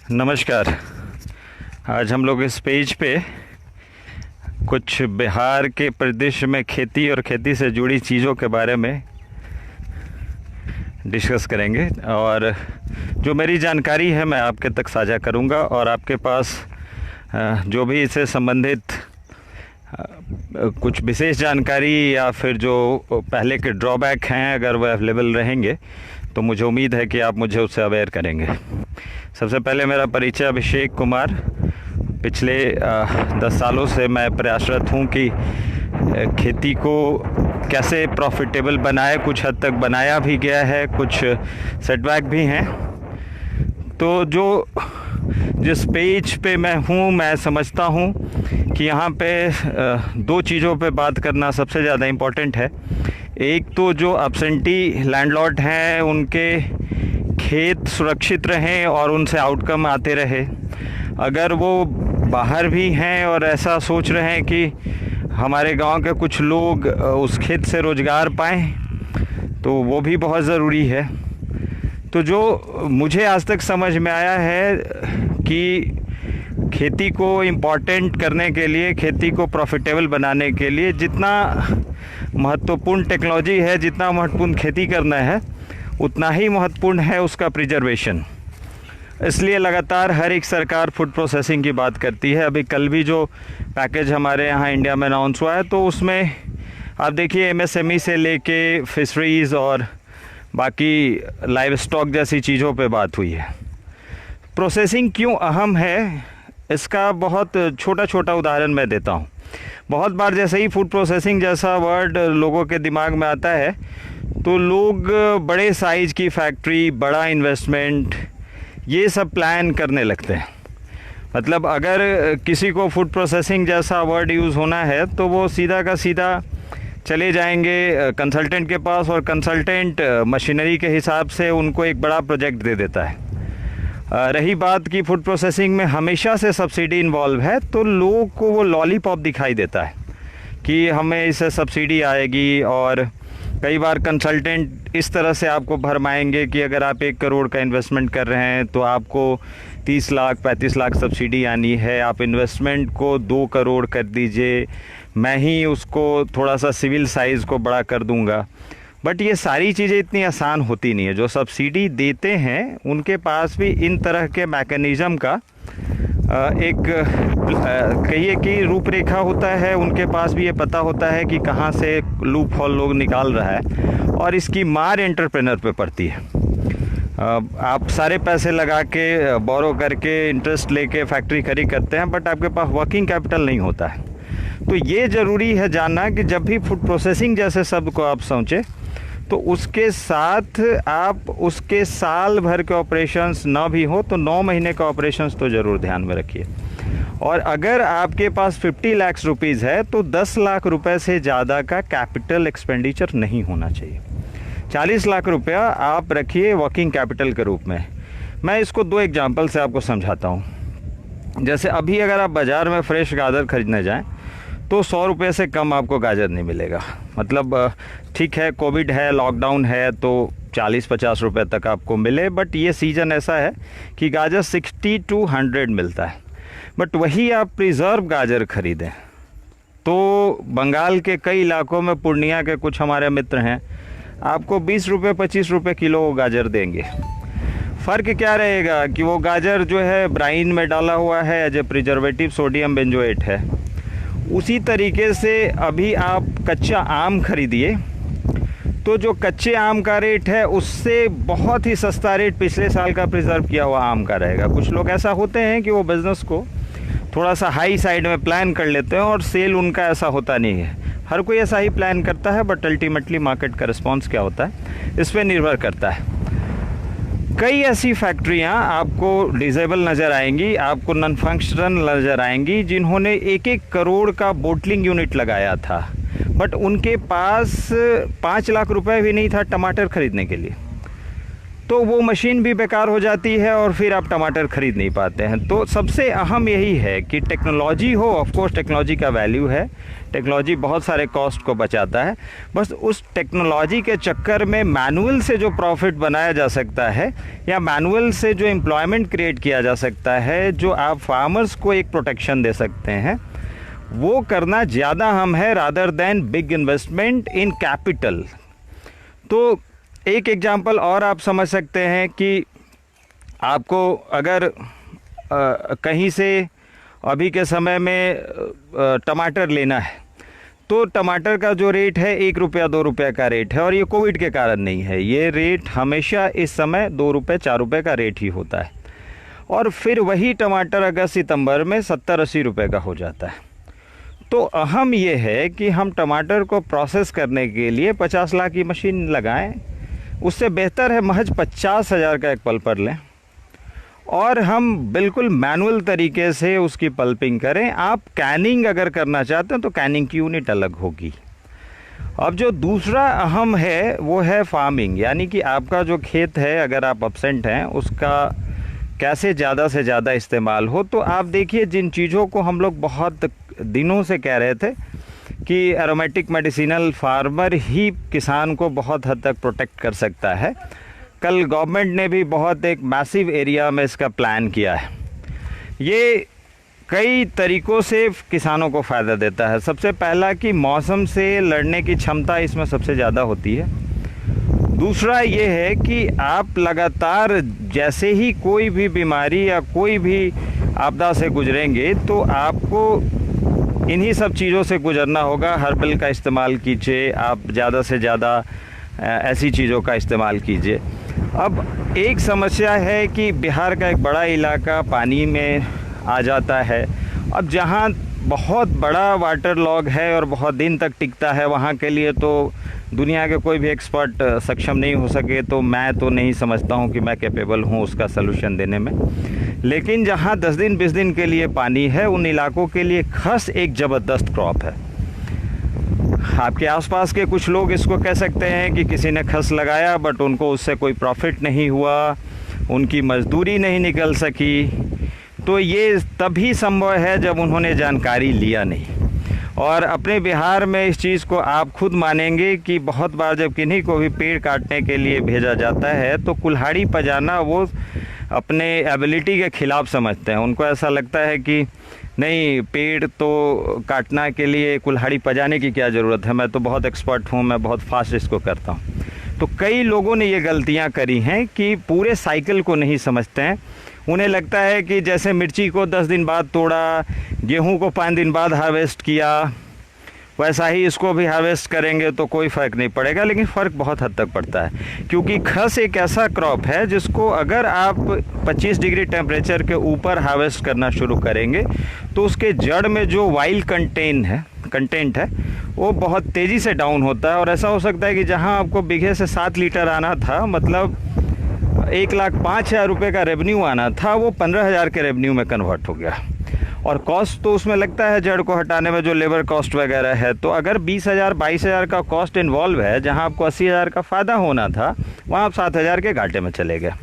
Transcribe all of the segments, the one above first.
नमस्कार। आज हम लोग इस पेज पे कुछ बिहार के परिदृश्य में खेती और खेती से जुड़ी चीज़ों के बारे में डिस्कस करेंगे और जो मेरी जानकारी है मैं आपके तक साझा करूंगा और आपके पास जो भी इससे संबंधित कुछ विशेष जानकारी या फिर जो पहले के ड्रॉबैक हैं अगर वह अवेलेबल रहेंगे तो मुझे उम्मीद है कि आप मुझे उससे अवेयर करेंगे। सबसे पहले मेरा परिचय अभिषेक कुमार। पिछले 10 सालों से मैं प्रयासरत हूँ कि खेती को कैसे प्रॉफिटेबल बनाए। कुछ हद तक बनाया भी गया है, कुछ सेटबैक भी हैं। तो जिस पेज पे मैं हूँ मैं समझता हूँ कि यहाँ पे दो चीज़ों पे बात करना सबसे ज़्यादा इम्पोर्टेंट है। एक तो जो अब्सेंटी लैंडलॉर्ड हैं उनके खेत सुरक्षित रहें और उनसे आउटकम आते रहे। अगर वो बाहर भी हैं और ऐसा सोच रहे हैं कि हमारे गांव के कुछ लोग उस खेत से रोज़गार पाएँ तो वो भी बहुत ज़रूरी है। तो जो मुझे आज तक समझ में आया है कि खेती को इम्पॉर्टेंट करने के लिए, खेती को प्रॉफिटेबल बनाने के लिए जितना महत्वपूर्ण टेक्नोलॉजी है, जितना महत्वपूर्ण खेती करना है, उतना ही महत्वपूर्ण है उसका प्रिजर्वेशन। इसलिए लगातार हर एक सरकार फूड प्रोसेसिंग की बात करती है। अभी कल भी जो पैकेज हमारे यहाँ इंडिया में अनाउंस हुआ है तो उसमें आप देखिए एमएसएमई से लेके फिशरीज़ और बाकी लाइव स्टॉक जैसी चीज़ों पे बात हुई है। प्रोसेसिंग क्यों अहम है इसका बहुत छोटा छोटा उदाहरण मैं देता हूँ। बहुत बार जैसे ही फूड प्रोसेसिंग जैसा वर्ड लोगों के दिमाग में आता है तो लोग बड़े साइज़ की फैक्ट्री, बड़ा इन्वेस्टमेंट, ये सब प्लान करने लगते हैं। मतलब अगर किसी को फूड प्रोसेसिंग जैसा वर्ड यूज़ होना है तो वो सीधा का सीधा चले जाएंगे कंसल्टेंट के पास और कंसल्टेंट मशीनरी के हिसाब से उनको एक बड़ा प्रोजेक्ट दे देता है। रही बात कि फूड प्रोसेसिंग में हमेशा से सब्सिडी इन्वॉल्व है तो लोगों को वो लॉलीपॉप दिखाई देता है कि हमें इससे सब्सिडी आएगी। और कई बार कंसल्टेंट इस तरह से आपको भरमाएंगे कि अगर आप 1 करोड़ का इन्वेस्टमेंट कर रहे हैं तो आपको 30 लाख 35 लाख सब्सिडी आनी है। आप इन्वेस्टमेंट को 2 करोड़ कर दीजिए, मैं ही उसको थोड़ा सा सिविल साइज़ को बड़ा कर दूंगा। बट ये सारी चीज़ें इतनी आसान होती नहीं है। जो सब्सिडी देते हैं उनके पास भी इन तरह के मैकेनिज़्म का एक कहिए कि रूपरेखा होता है। उनके पास भी ये पता होता है कि कहाँ से लूप होल लोग निकाल रहा है और इसकी मार एंटरप्रेनर पे पड़ती है। आप सारे पैसे लगा के बोरो करके इंटरेस्ट लेके फैक्ट्री खड़ी करते हैं बट आपके पास वर्किंग कैपिटल नहीं होता है। तो ये ज़रूरी है जानना कि जब भी फूड प्रोसेसिंग जैसे शब्द को आप सोचें तो उसके साथ आप उसके साल भर के ऑपरेशंस ना भी हो तो 9 महीने का ऑपरेशंस तो ज़रूर ध्यान में रखिए। और अगर आपके पास 50 लाख रुपीज़ है तो 10 लाख रुपए से ज़्यादा का कैपिटल एक्सपेंडिचर नहीं होना चाहिए। 40 लाख रुपया आप रखिए वर्किंग कैपिटल के रूप में। मैं इसको 2 एग्जाम्पल से आपको समझाता हूँ। जैसे अभी अगर आप बाज़ार में फ्रेश गाजर खरीदने जाएँ तो 100 रुपये से कम आपको गाजर नहीं मिलेगा। मतलब ठीक है, कोविड है, लॉकडाउन है तो 40-50 रुपये तक आपको मिले। बट ये सीज़न ऐसा है कि गाजर 60 to 100 मिलता है। बट वही आप प्रिजर्व गाजर खरीदें तो बंगाल के कई इलाकों में, पूर्णिया के कुछ हमारे मित्र हैं, आपको 20 रुपये 25 रुपये किलो गाजर देंगे। फ़र्क क्या रहेगा कि वो गाजर जो है ब्राइन में डाला हुआ है, as a preservative sodium benzoate है। उसी तरीके से अभी आप कच्चा आम खरीदिए तो जो कच्चे आम का रेट है उससे बहुत ही सस्ता रेट पिछले साल का प्रिजर्व किया हुआ आम का रहेगा। कुछ लोग ऐसा होते हैं कि वो बिज़नेस को थोड़ा सा हाई साइड में प्लान कर लेते हैं और सेल उनका ऐसा होता नहीं है। हर कोई ऐसा ही प्लान करता है बट अल्टीमेटली मार्केट का रिस्पॉन्स क्या होता है इस पर निर्भर करता है। कई ऐसी फैक्ट्रियां आपको डिसेबल नज़र आएंगी, आपको नॉन फंक्शनल नज़र आएंगी जिन्होंने 1-1 करोड़ का बोटलिंग यूनिट लगाया था बट उनके पास 5 लाख रुपए भी नहीं था टमाटर खरीदने के लिए। तो वो मशीन भी बेकार हो जाती है और फिर आप टमाटर ख़रीद नहीं पाते हैं। तो सबसे अहम यही है कि टेक्नोलॉजी हो, ऑफ कोर्स टेक्नोलॉजी का वैल्यू है, टेक्नोलॉजी बहुत सारे कॉस्ट को बचाता है, बस उस टेक्नोलॉजी के चक्कर में मैनुअल से जो प्रॉफिट बनाया जा सकता है या मैनुअल से जो एम्प्लॉयमेंट क्रिएट किया जा सकता है, जो आप फार्मर्स को एक प्रोटेक्शन दे सकते हैं, वो करना ज़्यादा अहम है rather than big investment in capital. तो एक एग्जांपल और आप समझ सकते हैं कि आपको अगर कहीं से अभी के समय में टमाटर लेना है तो टमाटर का जो रेट है 1 रुपया 2 रुपये का रेट है, और ये कोविड के कारण नहीं है, ये रेट हमेशा इस समय 2 रुपये 4 रुपये का रेट ही होता है। और फिर वही टमाटर अगस्त सितंबर में 70-80 रुपये का हो जाता है। तो अहम ये है कि हम टमाटर को प्रोसेस करने के लिए 50 लाख की मशीन लगाएं, उससे बेहतर है महज 50,000 का एक पल्पर लें और हम बिल्कुल मैनुअल तरीके से उसकी पल्पिंग करें। आप कैनिंग अगर करना चाहते हैं तो कैनिंग की यूनिट अलग होगी। अब जो दूसरा अहम है वो है फार्मिंग, यानी कि आपका जो खेत है अगर आप एब्सेंट हैं उसका कैसे ज़्यादा से ज़्यादा इस्तेमाल हो। तो आप देखिए, जिन चीज़ों को हम लोग बहुत दिनों से कह रहे थे कि एरोमेटिक मेडिसिनल फार्मर ही किसान को बहुत हद तक प्रोटेक्ट कर सकता है, कल गवर्नमेंट ने भी बहुत एक मैसिव एरिया में इसका प्लान किया है। ये कई तरीक़ों से किसानों को फ़ायदा देता है। सबसे पहला कि मौसम से लड़ने की क्षमता इसमें सबसे ज़्यादा होती है। दूसरा ये है कि आप लगातार जैसे ही कोई भी बीमारी या कोई भी आपदा से गुजरेंगे तो आपको इन्हीं सब चीज़ों से गुजरना होगा। हर्बल का इस्तेमाल कीजिए, आप ज़्यादा से ज़्यादा ऐसी चीज़ों का इस्तेमाल कीजिए। अब एक समस्या है कि बिहार का एक बड़ा इलाका पानी में आ जाता है। अब जहाँ बहुत बड़ा वाटर लॉग है और बहुत दिन तक टिकता है, वहाँ के लिए तो दुनिया के कोई भी एक्सपर्ट सक्षम नहीं हो सके, तो मैं तो नहीं समझता हूँ कि मैं कैपेबल हूँ उसका सलूशन देने में। लेकिन जहाँ 10 दिन 20 दिन के लिए पानी है, उन इलाकों के लिए खस एक ज़बरदस्त क्रॉप है। आपके आसपास के कुछ लोग इसको कह सकते हैं कि किसी ने खस लगाया बट उनको उससे कोई प्रॉफिट नहीं हुआ, उनकी मजदूरी नहीं निकल सकी। तो ये तभी संभव है जब उन्होंने जानकारी लिया नहीं। और अपने बिहार में इस चीज़ को आप खुद मानेंगे कि बहुत बार जब किन्हीं को भी पेड़ काटने के लिए भेजा जाता है तो कुल्हाड़ी बजाना वो अपने एबिलिटी के ख़िलाफ़ समझते हैं। उनको ऐसा लगता है कि नहीं, पेड़ तो काटना के लिए कुल्हाड़ी बजाने की क्या ज़रूरत है, मैं तो बहुत एक्सपर्ट हूँ, मैं बहुत फास्ट इसको करता हूँ। तो कई लोगों ने ये गलतियाँ करी हैं कि पूरे साइकिल को नहीं समझते हैं। उन्हें लगता है कि जैसे मिर्ची को 10 दिन बाद तोड़ा, गेहूं को 5 दिन बाद हार्वेस्ट किया, वैसा ही इसको भी हार्वेस्ट करेंगे तो कोई फ़र्क नहीं पड़ेगा। लेकिन फ़र्क बहुत हद तक पड़ता है, क्योंकि खस एक ऐसा क्रॉप है जिसको अगर आप 25 डिग्री टेम्परेचर के ऊपर हार्वेस्ट करना शुरू करेंगे तो उसके जड़ में जो वाइल्ड कंटेंट है वो बहुत तेज़ी से डाउन होता है। और ऐसा हो सकता है कि जहाँ आपको बीघे से 7 लीटर आना था, मतलब 1,05,000 रुपये का रेवेन्यू आना था, वो 15,000 के रेवेन्यू में कन्वर्ट हो गया। और कॉस्ट तो उसमें लगता है जड़ को हटाने में, जो लेबर कॉस्ट वगैरह है। तो अगर 20,000 22,000 का कॉस्ट इन्वॉल्व है, जहां आपको 80,000 का फ़ायदा होना था, वहां आप 7,000 के घाटे में चले गए।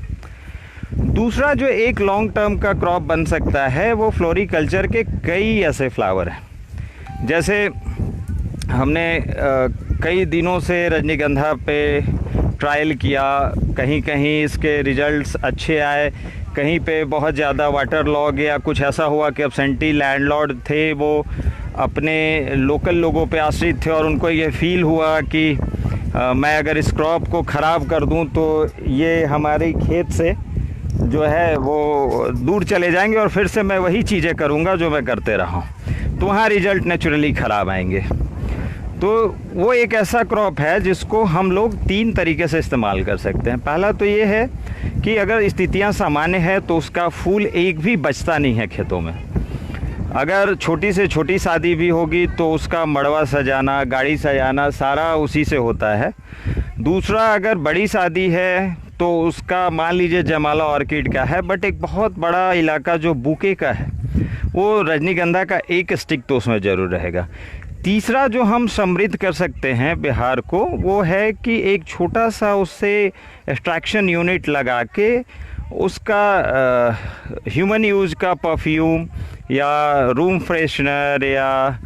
दूसरा जो एक लॉन्ग टर्म का क्रॉप बन सकता है वो फ्लोरिकल्चर के कई ऐसे फ्लावर हैं। जैसे हमने कई दिनों से रजनीगंधा पे ट्रायल किया, कहीं कहीं इसके रिजल्ट्स अच्छे आए, कहीं पे बहुत ज़्यादा वाटर लॉग या कुछ ऐसा हुआ कि एब्सेंटी लैंडलॉर्ड थे, वो अपने लोकल लोगों पे आश्रित थे और उनको ये फील हुआ कि मैं अगर इस क्रॉप को ख़राब कर दूं तो ये हमारे खेत से जो है वो दूर चले जाएंगे और फिर से मैं वही चीज़ें करूंगा जो मैं करते रहा हूं, तो वहाँ रिज़ल्ट नेचुरली ख़राब आएंगे। तो वो एक ऐसा क्रॉप है जिसको हम लोग 3 तरीके से इस्तेमाल कर सकते हैं। पहला तो ये है कि अगर स्थितियाँ सामान्य है तो उसका फूल एक भी बचता नहीं है खेतों में। अगर छोटी से छोटी शादी भी होगी तो उसका मड़वा सजाना, गाड़ी सजाना सारा उसी से होता है। दूसरा, अगर बड़ी शादी है तो उसका मान लीजिए जयमाला ऑर्किड का है, बट एक बहुत बड़ा इलाका जो बुके का है वो रजनीगंधा का एक स्टिक तो उसमें ज़रूर रहेगा। तीसरा जो हम समृद्ध कर सकते हैं बिहार को, वो है कि एक छोटा सा उससे एक्सट्रैक्शन यूनिट लगा के उसका ह्यूमन यूज़ का परफ्यूम या रूम फ्रेशनर या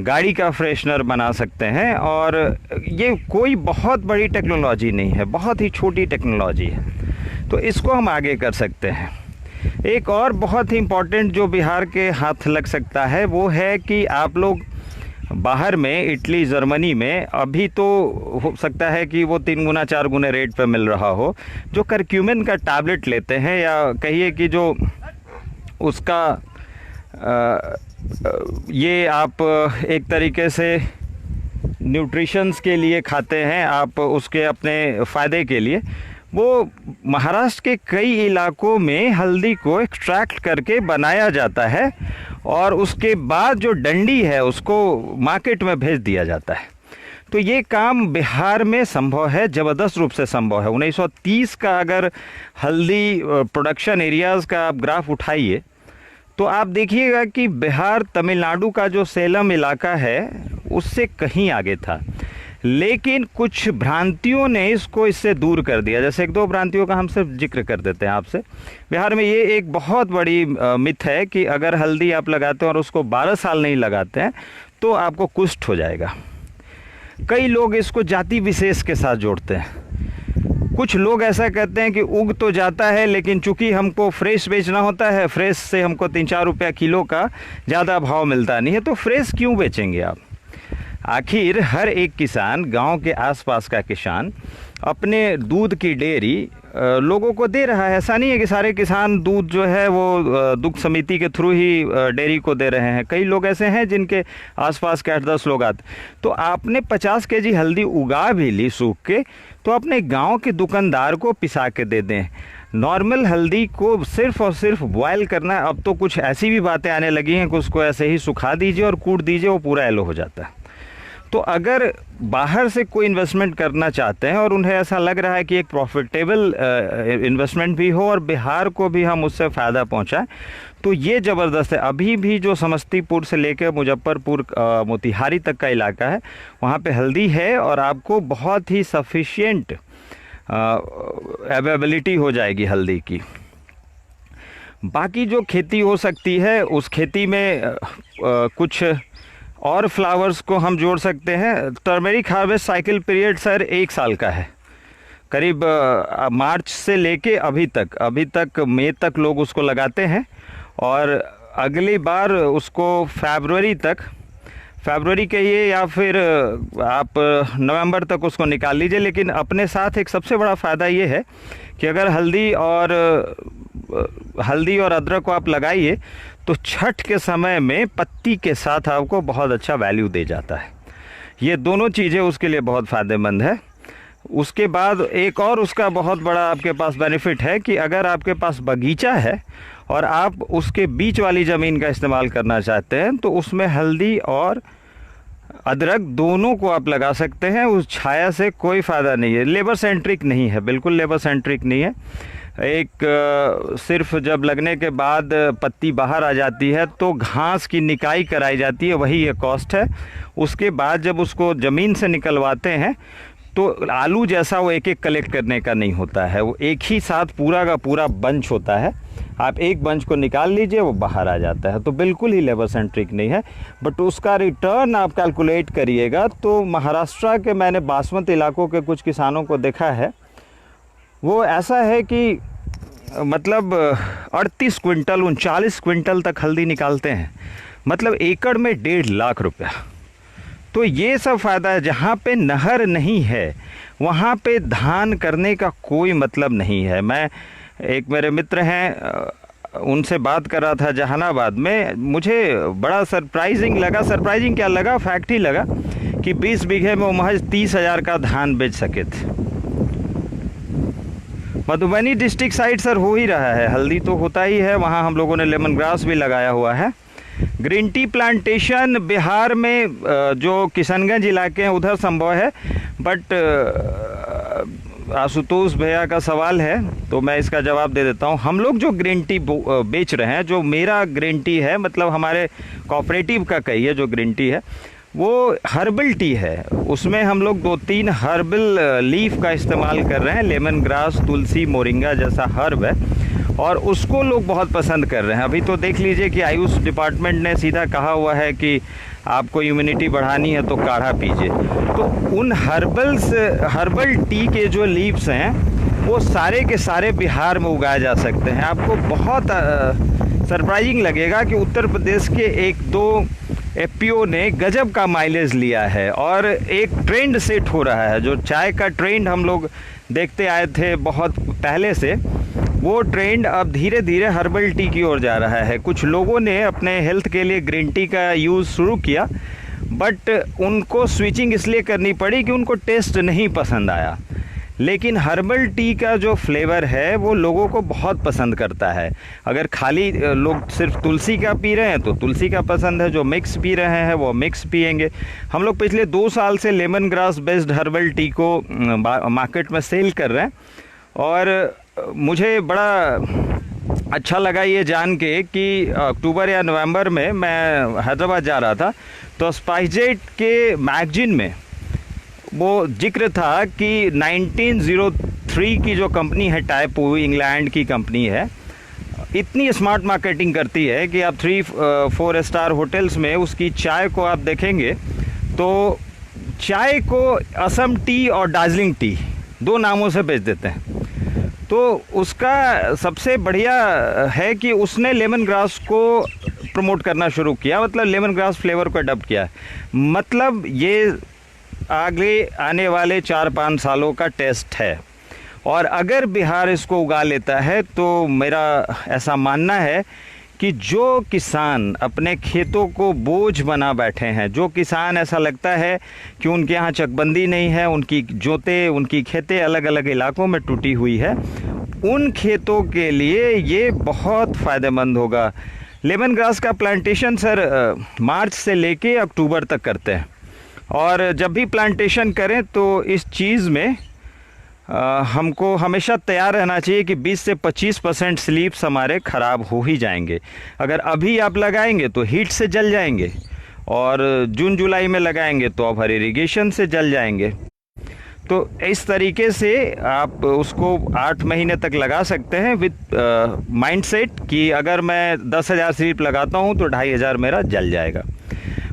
गाड़ी का फ्रेशनर बना सकते हैं। और ये कोई बहुत बड़ी टेक्नोलॉजी नहीं है, बहुत ही छोटी टेक्नोलॉजी है, तो इसको हम आगे कर सकते हैं। एक और बहुत ही इम्पॉर्टेंट जो बिहार के हाथ लग सकता है वो है कि आप लोग बाहर में इटली जर्मनी में अभी तो हो सकता है कि वो 3 गुना 4 गुने रेट पे मिल रहा हो, जो करक्यूमिन का टैबलेट लेते हैं या कहिए कि जो उसका ये आप एक तरीके से न्यूट्रिशंस के लिए खाते हैं आप, उसके अपने फ़ायदे के लिए, वो महाराष्ट्र के कई इलाकों में हल्दी को एक्सट्रैक्ट करके बनाया जाता है और उसके बाद जो डंडी है उसको मार्केट में भेज दिया जाता है। तो ये काम बिहार में संभव है, ज़बरदस्त रूप से संभव है। 1930 का अगर हल्दी प्रोडक्शन एरियाज़ का आप ग्राफ उठाइए तो आप देखिएगा कि बिहार तमिलनाडु का जो सेलम इलाका है उससे कहीं आगे था, लेकिन कुछ भ्रांतियों ने इससे दूर कर दिया। जैसे 1-2 भ्रांतियों का हम सिर्फ जिक्र कर देते हैं आपसे। बिहार में ये एक बहुत बड़ी मिथ है कि अगर हल्दी आप लगाते हैं और उसको 12 साल नहीं लगाते हैं तो आपको कुष्ठ हो जाएगा। कई लोग इसको जाति विशेष के साथ जोड़ते हैं। कुछ लोग ऐसा कहते हैं कि उग तो जाता है, लेकिन चूंकि हमको फ्रेश बेचना होता है, फ्रेश से हमको 3-4 रुपया किलो का ज़्यादा भाव मिलता नहीं है, तो फ्रेश क्यों बेचेंगे आप? आखिर हर एक किसान, गांव के आसपास का किसान, अपने दूध की डेयरी लोगों को दे रहा है। ऐसा नहीं है कि सारे किसान दूध जो है वो दुग्ध समिति के थ्रू ही डेयरी को दे रहे हैं। कई लोग ऐसे हैं जिनके आसपास के 8-10 लोग आते। तो आपने 50 केजी हल्दी उगा भी ली सूख के, तो अपने गांव के दुकानदार को पिसा के दे दें। नॉर्मल हल्दी को सिर्फ और सिर्फ बॉयल करना है। अब तो कुछ ऐसी भी बातें आने लगी हैं कि उसको ऐसे ही सुखा दीजिए और कूट दीजिए, वो पूरा येलो हो जाता है। तो अगर बाहर से कोई इन्वेस्टमेंट करना चाहते हैं और उन्हें ऐसा लग रहा है कि एक प्रॉफिटेबल इन्वेस्टमेंट भी हो और बिहार को भी हम उससे फ़ायदा पहुंचाएं, तो ये ज़बरदस्त है। अभी भी जो समस्तीपुर से लेकर मुजफ्फरपुर मोतिहारी तक का इलाका है, वहाँ पे हल्दी है और आपको बहुत ही सफिशिएंट अवेलेबिलिटी हो जाएगी हल्दी की। बाकी जो खेती हो सकती है उस खेती में कुछ और फ्लावर्स को हम जोड़ सकते हैं। Turmeric harvest cycle period sir 1 साल का है, करीब मार्च से लेके अभी तक मई तक लोग उसको लगाते हैं और अगली बार उसको फरवरी कहिए या फिर आप नवंबर तक उसको निकाल लीजिए। लेकिन अपने साथ एक सबसे बड़ा फ़ायदा ये है कि अगर हल्दी और अदरक को आप लगाइए तो छठ के समय में पत्ती के साथ आपको बहुत अच्छा वैल्यू दे जाता है। ये दोनों चीज़ें उसके लिए बहुत फ़ायदेमंद है। उसके बाद एक और उसका बहुत बड़ा आपके पास बेनिफिट है कि अगर आपके पास बगीचा है और आप उसके बीच वाली ज़मीन का इस्तेमाल करना चाहते हैं तो उसमें हल्दी और अदरक दोनों को आप लगा सकते हैं। उस छाया से कोई फ़ायदा नहीं है, लेबर सेंट्रिक नहीं है, बिल्कुल लेबर सेंट्रिक नहीं है। सिर्फ जब लगने के बाद पत्ती बाहर आ जाती है तो घास की निकाई कराई जाती है, वही ये कॉस्ट है। उसके बाद जब उसको ज़मीन से निकलवाते हैं तो आलू जैसा वो एक कलेक्ट करने का नहीं होता है, वो एक ही साथ पूरा का पूरा बंच होता है। आप एक बंच को निकाल लीजिए, वो बाहर आ जाता है। तो बिल्कुल ही लेबर सेंट्रिक नहीं है, बट उसका रिटर्न आप कैलकुलेट करिएगा तो महाराष्ट्र के मैंने बासमती इलाकों के कुछ किसानों को देखा है, वो ऐसा है कि मतलब 38 क्विंटल 39 क्विंटल तक हल्दी निकालते हैं, मतलब एकड़ में 1.5 लाख रुपया। तो ये सब फ़ायदा है। जहाँ पे नहर नहीं है वहाँ पे धान करने का कोई मतलब नहीं है। मैं एक मेरे मित्र हैं उनसे बात कर रहा था जहानाबाद में, मुझे बड़ा सरप्राइजिंग क्या लगा, फैक्ट ही लगा कि 20 बीघे में वो महज 30,000 का धान बेच सके थे। मधुबनी डिस्ट्रिक्ट साइड सर हो ही रहा है, हल्दी तो होता ही है, वहाँ हम लोगों ने लेमन ग्रास भी लगाया हुआ है। ग्रीन टी प्लांटेशन बिहार में जो किशनगंज इलाके हैं उधर संभव है, बट आशुतोष भैया का सवाल है तो मैं इसका जवाब दे देता हूँ। हम लोग जो ग्रीन टी बेच रहे हैं, जो मेरा ग्रीन टी है, मतलब हमारे कोऑपरेटिव का कहिए जो ग्रीन टी है, वो हर्बल टी है। उसमें हम लोग 2-3 हर्बल लीफ का इस्तेमाल कर रहे हैं। लेमन ग्रास, तुलसी, मोरिंगा जैसा हर्ब है और उसको लोग बहुत पसंद कर रहे हैं। अभी तो देख लीजिए कि आयुष डिपार्टमेंट ने सीधा कहा हुआ है कि आपको इम्यूनिटी बढ़ानी है तो काढ़ा पीजिए। तो उन हर्बल टी के जो लीव्स हैं वो सारे के सारे बिहार में उगाए जा सकते हैं। आपको बहुत सरप्राइजिंग लगेगा कि उत्तर प्रदेश के 1-2 एफपीओ ने गजब का माइलेज लिया है और एक ट्रेंड सेट हो रहा है। जो चाय का ट्रेंड हम लोग देखते आए थे बहुत पहले से, वो ट्रेंड अब धीरे धीरे हर्बल टी की ओर जा रहा है। कुछ लोगों ने अपने हेल्थ के लिए ग्रीन टी का यूज़ शुरू किया, बट उनको स्विचिंग इसलिए करनी पड़ी कि उनको टेस्ट नहीं पसंद आया। लेकिन हर्बल टी का जो फ्लेवर है वो लोगों को बहुत पसंद करता है। अगर खाली लोग सिर्फ तुलसी का पी रहे हैं तो तुलसी का पसंद है, जो मिक्स पी रहे हैं वो मिक्स पिएंगे। हम लोग पिछले 2 साल से lemon grass based herbal tea को मार्केट में सेल कर रहे हैं और मुझे बड़ा अच्छा लगा ये जान के कि अक्टूबर या नवंबर में मैं हैदराबाद जा रहा था तो स्पाइसजेट के मैगजीन में वो जिक्र था कि 1903 की जो कंपनी है टाइपू, इंग्लैंड की कंपनी है, इतनी स्मार्ट मार्केटिंग करती है कि आप 3-4 स्टार होटल्स में उसकी चाय को आप देखेंगे तो चाय को असम टी और दार्जिलिंग टी 2 नामों से बेच देते हैं। तो उसका सबसे बढ़िया है कि उसने लेमन ग्रास को प्रमोट करना शुरू किया, मतलब लेमन ग्रास फ्लेवर को अडॉप्ट किया। मतलब ये आगे आने वाले 4-5 सालों का टेस्ट है और अगर बिहार इसको उगा लेता है तो मेरा ऐसा मानना है कि जो किसान अपने खेतों को बोझ बना बैठे हैं, जो किसान ऐसा लगता है कि उनके यहाँ चकबंदी नहीं है, उनकी जोतें, उनकी खेतें अलग अलग इलाकों में टूटी हुई है, उन खेतों के लिए ये बहुत फ़ायदेमंद होगा। लेमन ग्रास का प्लांटेशन सर मार्च से लेके अक्टूबर तक करते हैं और जब भी प्लांटेशन करें तो इस चीज़ में हमको हमेशा तैयार रहना चाहिए कि 20 से 25% स्लीव्स हमारे ख़राब हो ही जाएंगे। अगर अभी आप लगाएंगे तो हीट से जल जाएंगे और जून जुलाई में लगाएंगे तो ओवर इरिगेशन से जल जाएंगे। तो इस तरीके से आप उसको 8 महीने तक लगा सकते हैं विद माइंडसेट कि अगर मैं 10,000 स्लीव लगाता हूँ तो 2,500 मेरा जल जाएगा।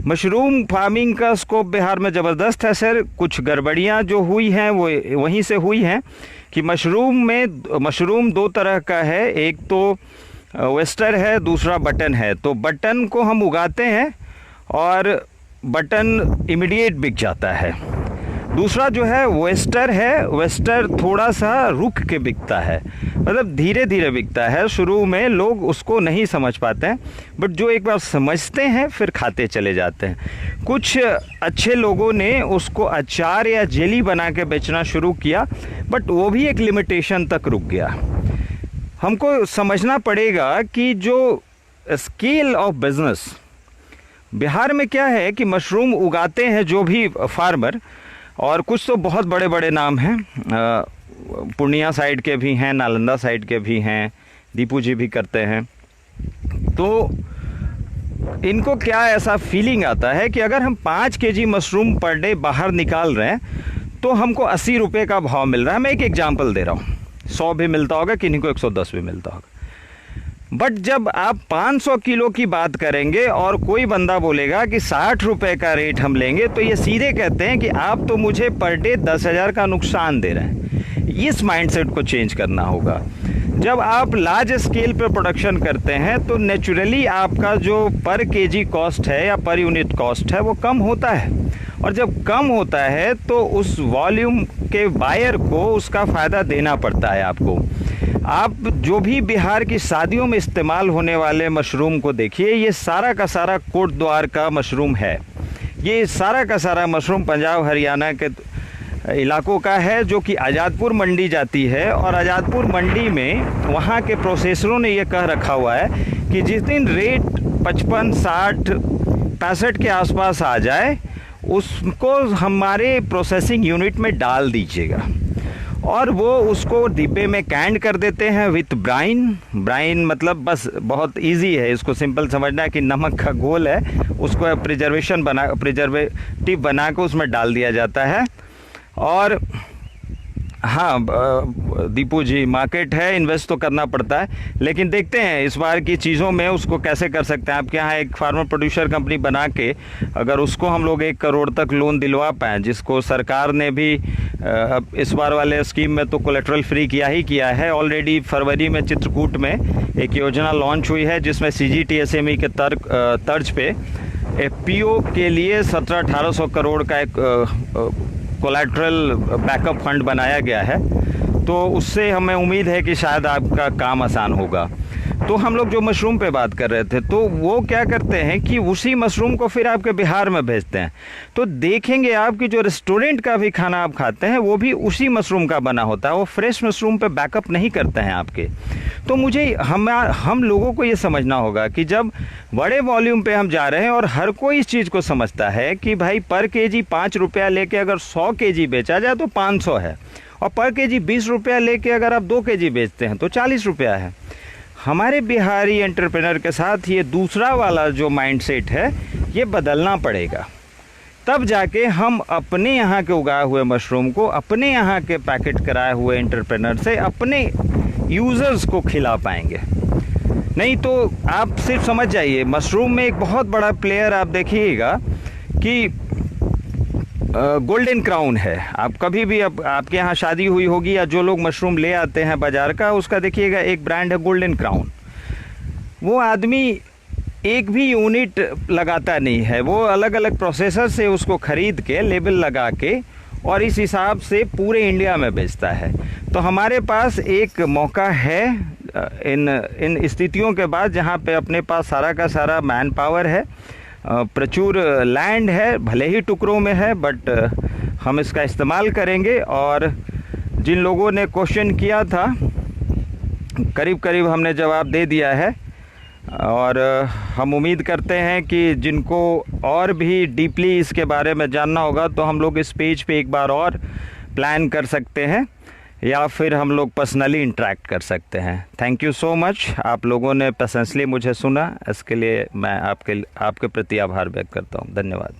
मशरूम फार्मिंग का स्कोप बिहार में ज़बरदस्त है सर। कुछ गड़बड़ियाँ जो हुई हैं वो वहीं से हुई हैं कि मशरूम 2 तरह का है, एक तो वेस्टर है, दूसरा बटन है। तो बटन को हम उगाते हैं और बटन इमीडिएट बिक जाता है। दूसरा जो है वेस्टर है, वेस्टर थोड़ा सा रुक के बिकता है, मतलब धीरे धीरे बिकता है। शुरू में लोग उसको नहीं समझ पाते हैं, बट जो एक बार समझते हैं फिर खाते चले जाते हैं। कुछ अच्छे लोगों ने उसको अचार या जेली बना के बेचना शुरू किया, बट वो भी एक लिमिटेशन तक रुक गया। हमको समझना पड़ेगा कि जो स्केल ऑफ बिजनेस बिहार में क्या है कि मशरूम उगाते हैं जो भी फार्मर, और कुछ तो बहुत बड़े बड़े नाम हैं, पूर्णिया साइड के भी हैं, नालंदा साइड के भी हैं, दीपू जी भी करते हैं। तो इनको क्या ऐसा फीलिंग आता है कि अगर हम 5 केजी मशरूम पर डे बाहर निकाल रहे हैं तो हमको 80 रुपये का भाव मिल रहा है। मैं एक एग्जांपल दे रहा हूँ, 100 भी मिलता होगा, किन्हीं को 110 भी मिलता होगा। बट जब आप 500 किलो की बात करेंगे और कोई बंदा बोलेगा कि 60 रुपये का रेट हम लेंगे, तो ये सीधे कहते हैं कि आप तो मुझे पर डे 10,000 का नुकसान दे रहे हैं। इस माइंडसेट को चेंज करना होगा। जब आप लार्ज स्केल पर प्रोडक्शन करते हैं तो नेचुरली आपका जो पर केजी कॉस्ट है या पर यूनिट कॉस्ट है वो कम होता है, और जब कम होता है तो उस वॉल्यूम के बायर को उसका फ़ायदा देना पड़ता है आपको। आप जो भी बिहार की शादियों में इस्तेमाल होने वाले मशरूम को देखिए, ये सारा का सारा कोटद्वार का मशरूम है। ये सारा का सारा मशरूम पंजाब हरियाणा के इलाकों का है, जो कि आज़ादपुर मंडी जाती है, और आज़ादपुर मंडी में वहाँ के प्रोसेसरों ने ये कह रखा हुआ है कि जिस दिन रेट 55, 60, 65 के आसपास आ जाए उसको हमारे प्रोसेसिंग यूनिट में डाल दीजिएगा। और वो उसको डिब्बे में कैंड कर देते हैं विथ ब्राइन मतलब बस बहुत इजी है इसको सिंपल समझना है कि नमक का घोल है, उसको प्रिजर्वेटिव बना के उसमें डाल दिया जाता है। और हाँ दीपू जी, मार्केट है, इन्वेस्ट तो करना पड़ता है, लेकिन देखते हैं इस बार की चीज़ों में उसको कैसे कर सकते हैं। आपके यहाँ एक फार्मर प्रोड्यूसर कंपनी बना के अगर उसको हम लोग 1 करोड़ तक लोन दिलवा पाएँ, जिसको सरकार ने भी इस बार वाले स्कीम में तो कोलेट्रल फ्री किया है। ऑलरेडी फरवरी में चित्रकूट में एक योजना लॉन्च हुई है जिसमें CGTSME के तर्ज पे FPO के लिए 1700-1800 करोड़ का एक कोलैटरल बैकअप फंड बनाया गया है। तो उससे हमें उम्मीद है कि शायद आपका काम आसान होगा। तो हम लोग जो मशरूम पे बात कर रहे थे, तो वो क्या करते हैं कि उसी मशरूम को फिर आपके बिहार में भेजते हैं। तो देखेंगे आप कि जो रेस्टोरेंट का भी खाना आप खाते हैं वो भी उसी मशरूम का बना होता है, वो फ्रेश मशरूम पे बैकअप नहीं करते हैं आपके। तो मुझे हम लोगों को ये समझना होगा कि जब बड़े वॉल्यूम पे हम जा रहे हैं और हर कोई इस चीज़ को समझता है कि भाई पर केजी 5 रुपया लेके अगर 100 केजी बेचा जाए तो 500 है, और पर केजी 20 रुपया लेके अगर आप 2 केजी बेचते हैं तो 40 रुपया है। हमारे बिहारी एंटरप्रेनर के साथ ये दूसरा वाला जो माइंडसेट है ये बदलना पड़ेगा, तब जाके हम अपने यहाँ के उगाए हुए मशरूम को अपने यहाँ के पैकेट कराए हुए एंटरप्रेनर से अपने यूज़र्स को खिला पाएंगे। नहीं तो आप सिर्फ समझ जाइए, मशरूम में एक बहुत बड़ा प्लेयर आप देखिएगा कि गोल्डन क्राउन है। आप कभी भी आपके यहाँ शादी हुई होगी या जो लोग मशरूम ले आते हैं बाज़ार का, उसका देखिएगा एक ब्रांड है गोल्डन क्राउन। वो आदमी एक भी यूनिट लगाता नहीं है, वो अलग अलग प्रोसेसर से उसको ख़रीद के लेबल लगा के और इस हिसाब से पूरे इंडिया में बेचता है। तो हमारे पास एक मौका है इन स्थितियों के बाद, जहाँ पे अपने पास सारा का सारा मैन पावर है, प्रचुर लैंड है, भले ही टुकड़ों में है, बट हम इसका इस्तेमाल करेंगे। और जिन लोगों ने क्वेश्चन किया था करीब करीब हमने जवाब दे दिया है, और हम उम्मीद करते हैं कि जिनको और भी डीपली इसके बारे में जानना होगा तो हम लोग इस पेज पे एक बार और प्लान कर सकते हैं या फिर हम लोग पर्सनली इंटरेक्ट कर सकते हैं। थैंक यू सो मच, आप लोगों ने पेशेंसली मुझे सुना, इसके लिए मैं आपके प्रति आभार व्यक्त करता हूँ। धन्यवाद।